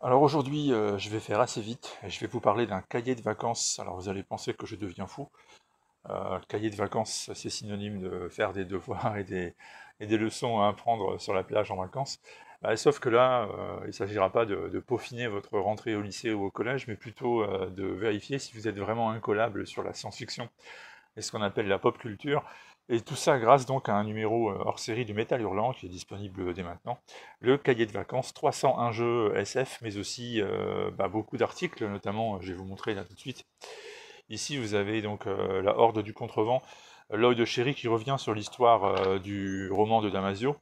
Alors aujourd'hui, je vais faire assez vite et je vais vous parler d'un cahier de vacances. Alors vous allez penser que je deviens fou. Cahier de vacances, c'est synonyme de faire des devoirs et des leçons à apprendre sur la plage en vacances. Sauf que là, il ne s'agira pas de peaufiner votre rentrée au lycée ou au collège, mais plutôt de vérifier si vous êtes vraiment incollable sur la science-fiction et ce qu'on appelle la pop culture. Et tout ça grâce donc à un numéro hors série du Métal Hurlant qui est disponible dès maintenant. Le cahier de vacances, 301 jeux SF, mais aussi beaucoup d'articles, notamment, je vais vous montrer là tout de suite. Ici, vous avez donc la Horde du Contrevent, l'œil de Chéri qui revient sur l'histoire du roman de Damasio.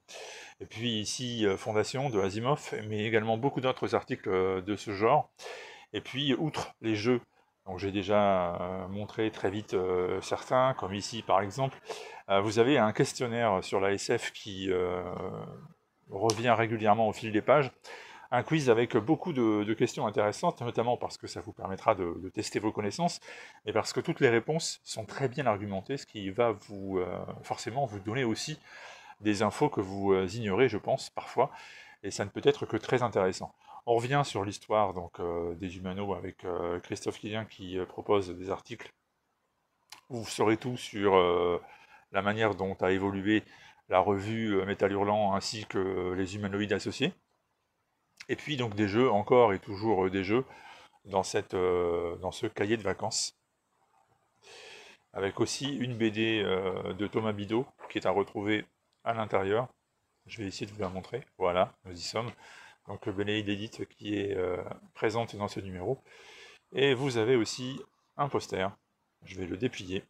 Et puis ici, Fondation de Asimov, mais également beaucoup d'autres articles de ce genre. Et puis, outre les jeux, donc j'ai déjà montré très vite certains, comme ici par exemple, vous avez un questionnaire sur la SF qui revient régulièrement au fil des pages, un quiz avec beaucoup de questions intéressantes, notamment parce que ça vous permettra de tester vos connaissances, et parce que toutes les réponses sont très bien argumentées, ce qui va vous forcément vous donner aussi des infos que vous ignorez, je pense, parfois, et ça ne peut être que très intéressant. On revient sur l'histoire donc des Humano avec Christophe Quillien qui propose des articles où vous saurez tout sur la manière dont a évolué la revue Métal Hurlant ainsi que les humanoïdes associés. Et puis donc des jeux, encore et toujours des jeux, dans ce cahier de vacances, avec aussi une BD de Thomas Bidot, qui est à retrouver à l'intérieur. Je vais essayer de vous la montrer. Voilà, nous y sommes. Donc Bénédicte Edith qui est présente dans ce numéro. Et vous avez aussi un poster. Je vais le déplier.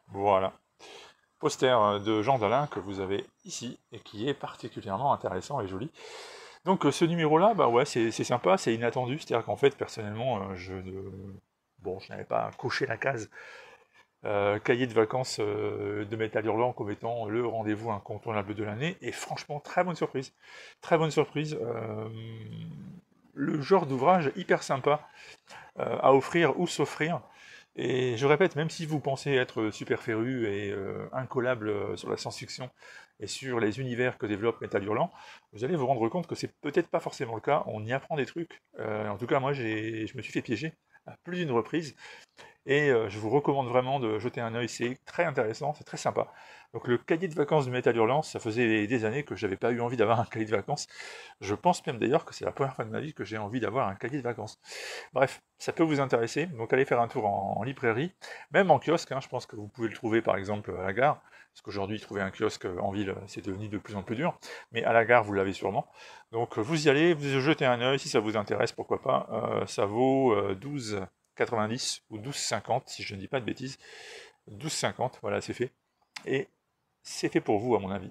Voilà. Poster de Jean Dalin que vous avez ici et qui est particulièrement intéressant et joli. Donc ce numéro-là, bah ouais, c'est sympa, c'est inattendu. C'est-à-dire qu'en fait, personnellement, je n'avais pas coché la case cahier de vacances de Métal Hurlant comme étant le rendez-vous incontournable de l'année. Et franchement, très bonne surprise. Très bonne surprise. Le genre d'ouvrage hyper sympa à offrir ou s'offrir. Et je répète, même si vous pensez être super féru et incollable sur la science-fiction et sur les univers que développe Métal Hurlant, vous allez vous rendre compte que c'est peut-être pas forcément le cas. On y apprend des trucs. En tout cas, moi, je me suis fait piéger à plus d'une reprise. Et je vous recommande vraiment de jeter un œil, c'est très intéressant, c'est très sympa. Donc le cahier de vacances de Métal Hurlant, ça faisait des années que j'avais pas eu envie d'avoir un cahier de vacances. Je pense même d'ailleurs que c'est la première fois de ma vie que j'ai envie d'avoir un cahier de vacances. Bref, ça peut vous intéresser, donc allez faire un tour en librairie, même en kiosque, hein, je pense que vous pouvez le trouver par exemple à la gare, parce qu'aujourd'hui trouver un kiosque en ville c'est devenu de plus en plus dur, mais à la gare vous l'avez sûrement. Donc vous y allez, vous jetez un œil, si ça vous intéresse, pourquoi pas, ça vaut 12,90 ou 12,50 si je ne dis pas de bêtises. 12,50, voilà c'est fait. Et c'est fait pour vous à mon avis.